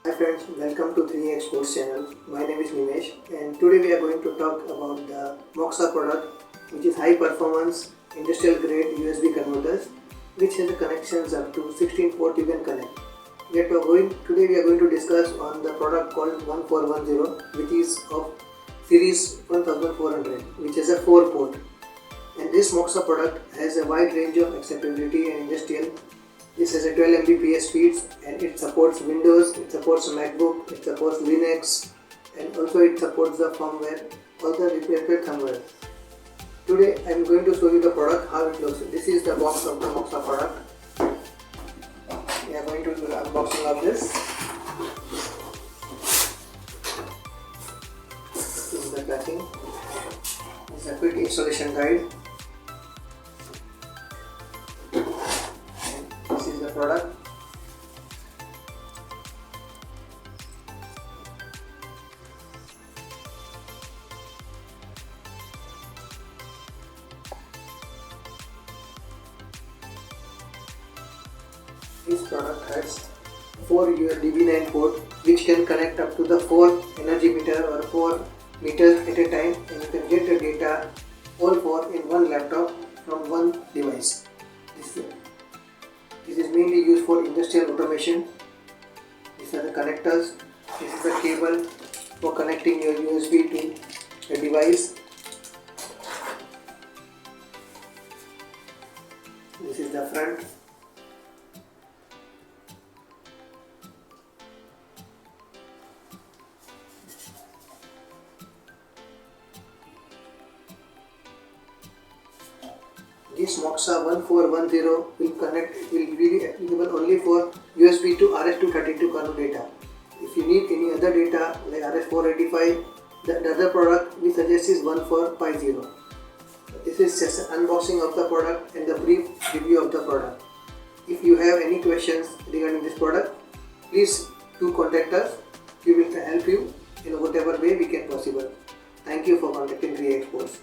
Hi friends, welcome to 3x Sports channel. My name is Nimesh and today we are going to talk about the Moxa product, which is high performance industrial grade USB converters which has connections up to 16 port you can connect. Today we are going to discuss on the product called 1410, which is of series 1400, which has a 4 port. And this Moxa product has a wide range of acceptability and industrial. This has a 12 Mbps speeds and it supports Windows, it supports MacBook, it supports Linux, and also it supports the firmware, all the related firmware. Today I am going to show you the product, how it looks. This is the box of the Moxa product. We are going to do the unboxing of this. This is the packing. This is a quick installation guide. This is the product. This product has 4 USB 9 port which can connect up to the 4 energy meter or 4 meters at a time, and you can get the data all 4 in one laptop from one device. This is mainly used for industrial automation. These are the connectors. This is the cable for connecting your USB to the device. This is the front. This Moxa 1410 will be applicable only for USB to RS-232 kernel data. If you need any other data like RS-485, the other product we suggest is 1450. This is just an unboxing of the product and the brief review of the product. If you have any questions regarding this product, please do contact us. We will help you in whatever way we can possible. Thank you for contacting 3x Sports.